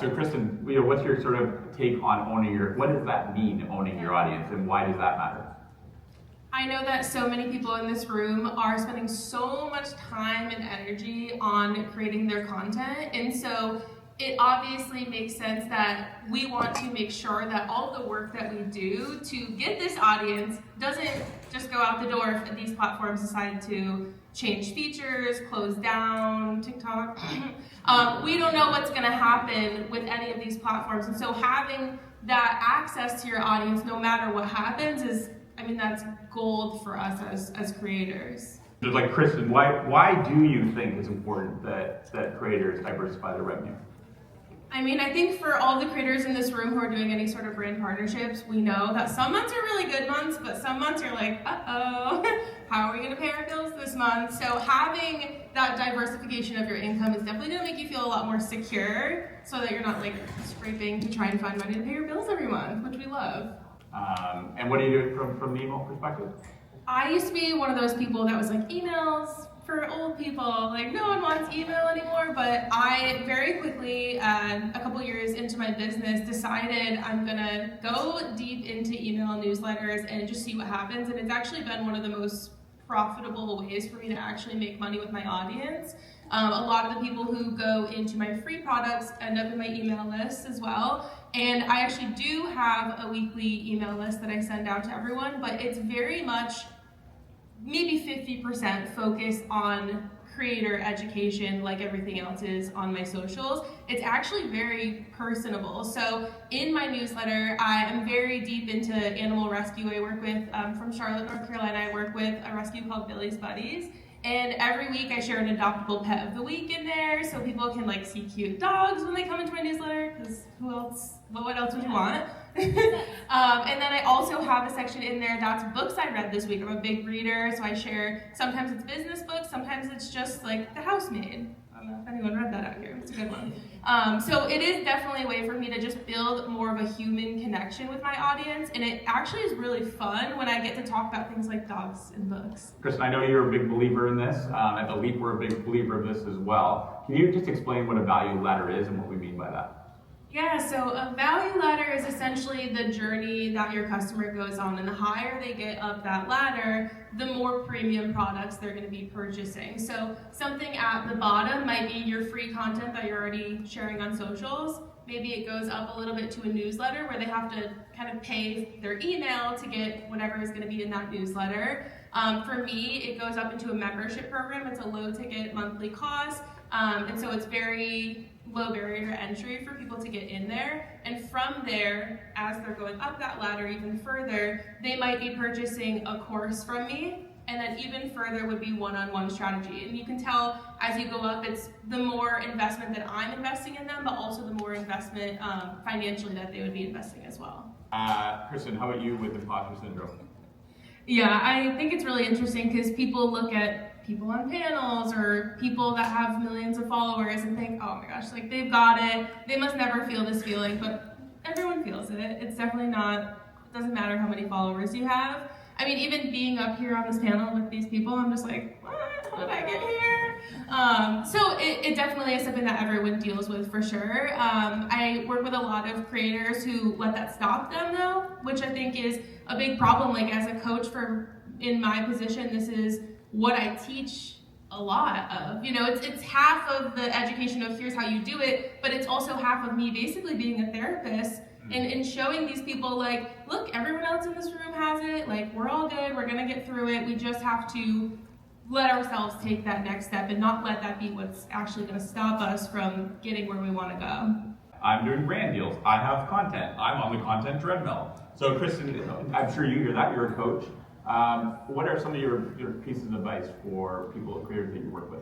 So Kristen, what's your sort of take on what does that mean, owning your audience, and why does that matter? I know that so many people in this room are spending so much time and energy on creating their content, and so it obviously makes sense that we want to make sure that all the work that we do to get this audience doesn't just go out the door if these platforms decide to change features, close down TikTok. We don't know what's going to happen with any of these platforms, and so having that access to your audience no matter what happens that's gold for us as creators. Just like Kristen, why do you think it's important that creators diversify their revenue? I think for all the creators in this room who are doing any sort of brand partnerships, we know that some months are really good months, but some months you're like, uh-oh, how are we gonna pay our bills this month? So having that diversification of your income is definitely gonna make you feel a lot more secure so that you're not like scraping to try and find money to pay your bills every month, which we love. And what do you do from the email perspective? I used to be one of those people that was like, emails for old people, like no one wants email anymore, but I very quickly, a couple years into my business, decided I'm gonna go deep into email newsletters and just see what happens, and it's actually been one of the most profitable ways for me to actually make money with my audience. A lot of the people who go into my free products end up in my email list as well. And I actually do have a weekly email list that I send out to everyone, but it's very much maybe 50% focused on creator education like everything else is on my socials. It's actually very personable. So in my newsletter, I am very deep into animal rescue. I work with, from Charlotte, North Carolina, I work with a rescue called Billy's Buddies. And every week I share an adoptable pet of the week in there so people can like see cute dogs when they come into my newsletter, because what else would you want? And then I also have a section in there that's books I read this week. I'm a big reader, so I share, sometimes it's business books, sometimes it's just like The Housemaid. I don't know if anyone read that out here, it's a good one. So it is definitely a way for me to just build more of a human connection with my audience, and it actually is really fun when I get to talk about things like dogs and books. Kristen, I know you're a big believer in this. At The Leap, we're a big believer of this as well. Can you just explain what a value ladder is and what we mean by that? Yeah, so a value ladder is essentially the journey that your customer goes on, and the higher they get up that ladder, the more premium products they're going to be purchasing. So something at the bottom might be your free content that you're already sharing on socials. Maybe it goes up a little bit to a newsletter where they have to kind of pay their email to get whatever is going to be in that newsletter. For me, it goes up into a membership program. It's a low ticket monthly cost, and so it's very low barrier to entry for people to get in there. And from there, as they're going up that ladder even further, they might be purchasing a course from me, and then even further would be one-on-one strategy. And you can tell as you go up, it's the more investment that I'm investing in them, but also the more investment financially that they would be investing as well. Kristen, how about you with imposter syndrome? Yeah, I think it's really interesting because people look at people on panels or people that have millions of followers and think, oh my gosh, like they've got it, they must never feel this feeling, but everyone feels it. It's definitely not, it doesn't matter how many followers you have. I mean, even being up here on this panel with these people, I'm just like, what? How did I get here? So it definitely is something that everyone deals with for sure. I work with a lot of creators who let that stop them though, which I think is a big problem. Like as a coach in my position, this is what I teach a lot of. It's half of the education of here's how you do it, but it's also half of me basically being a therapist and showing these people like, look, everyone else in this room has it, like we're all good, we're gonna get through it, we just have to let ourselves take that next step and not let that be what's actually gonna stop us from getting where we wanna go. I'm doing brand deals, I have content, I'm on the content treadmill. So Kristen, I'm sure you hear that, you're a coach. What are some of your pieces of advice for people, creators that you work with?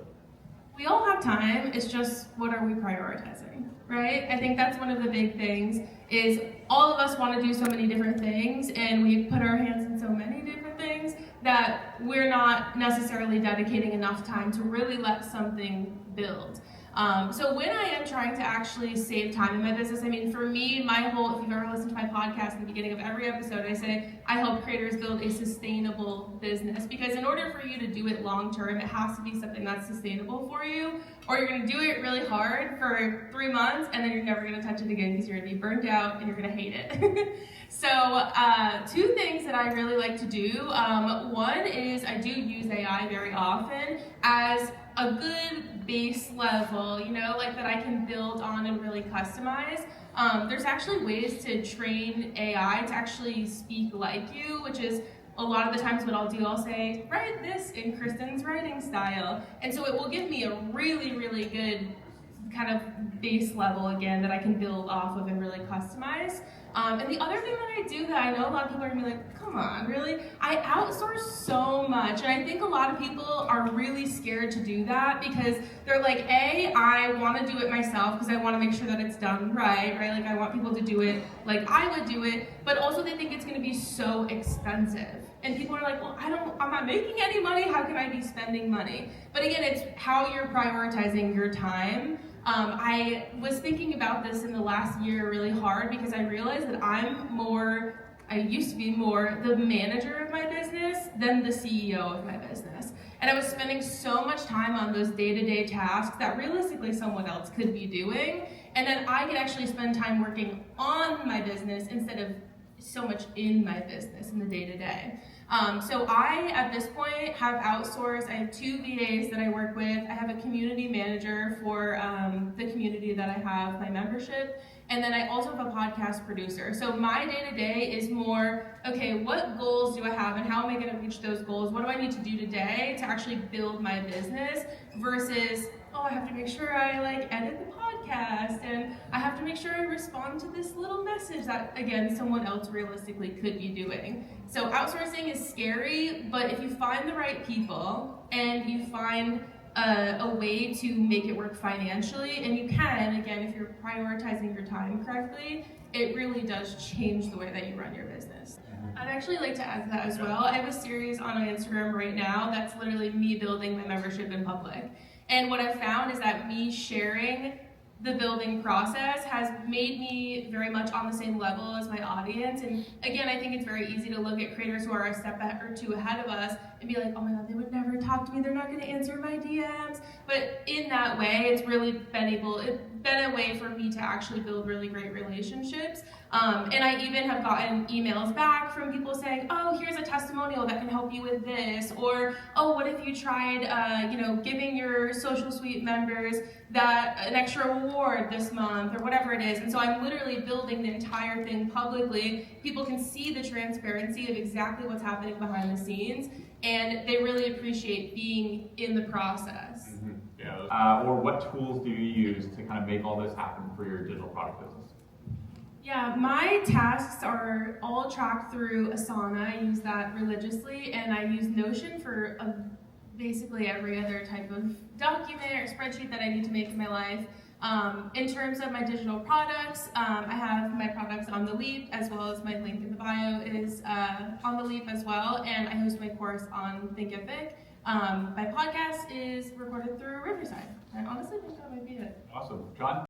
We all have time, it's just what are we prioritizing, right? I think that's one of the big things is all of us want to do so many different things and we put our hands in so many different things that we're not necessarily dedicating enough time to really let something build. So when I am trying to actually save time in my business, I mean, for me, my whole, if you've ever listened to my podcast, in the beginning of every episode, I say, I help creators build a sustainable business, because in order for you to do it long term, it has to be something that's sustainable for you, or you're gonna do it really hard for 3 months, and then you're never gonna touch it again, because you're gonna be burnt out and you're gonna hate it. So 2 things that I really like to do. One is I do use AI very often as a good base level, you know, like that I can build on and really customize. There's actually ways to train AI to actually speak like you, which is a lot of the times what I'll do, I'll say, write this in Kristen's writing style. And so it will give me a really, really good kind of base level again that I can build off of and really customize. And the other thing that I do that I know a lot of people are gonna be like, come on, really? I outsource so much, and I think a lot of people are really scared to do that because they're like, A, I wanna do it myself because I wanna make sure that it's done right? Like I want people to do it like I would do it, but also they think it's gonna be so expensive. And people are like, well, I'm not making any money, how can I be spending money? But again, it's how you're prioritizing your time. I was thinking about this in the last year really hard because I realized that I used to be more the manager of my business than the CEO of my business. And I was spending so much time on those day-to-day tasks that realistically someone else could be doing. And then I could actually spend time working on my business instead of so much in my business in the day-to-day. So I, at this point, have outsourced. I have 2 VAs that I work with. I have a community manager for the community that I have, my membership. And then I also have a podcast producer. So my day-to-day is more, okay, what goals do I have and how am I gonna reach those goals? What do I need to do today to actually build my business versus, oh, I have to make sure I edit the podcast and I have to make sure I respond to this little message that, again, someone else realistically could be doing. So outsourcing is scary, but if you find the right people and you find a way to make it work financially, and you can, again, if you're prioritizing your time correctly, it really does change the way that you run your business. I'd actually like to add to that as well. I have a series on my Instagram right now that's literally me building my membership in public. And what I've found is that me sharing the building process has made me very much on the same level as my audience. And again, I think it's very easy to look at creators who are a step or 2 ahead of us and be like, oh my God, they would never talk to me. They're not going to answer my DMs. But in that way, it's really been a way for me to actually build really great relationships. And I even have gotten emails back from people saying, oh, here's a testimonial that can help you with this. Or, oh, what if you tried, giving your Social Suite members an extra reward this month or whatever it is. And so I'm literally building the entire thing publicly. People can see the transparency of exactly what's happening behind the scenes, and they really appreciate being in the process. Mm-hmm. Yeah. Or what tools do you use to kind of make all this happen for your digital product business? Yeah, my tasks are all tracked through Asana. I use that religiously, and I use Notion for basically every other type of document or spreadsheet that I need to make in my life. In terms of my digital products, I have my products on The Leap, as well as my link in the bio is on The Leap as well, and I host my course on Thinkific. My podcast is recorded through Riverside. I honestly think that might be it. Awesome. John?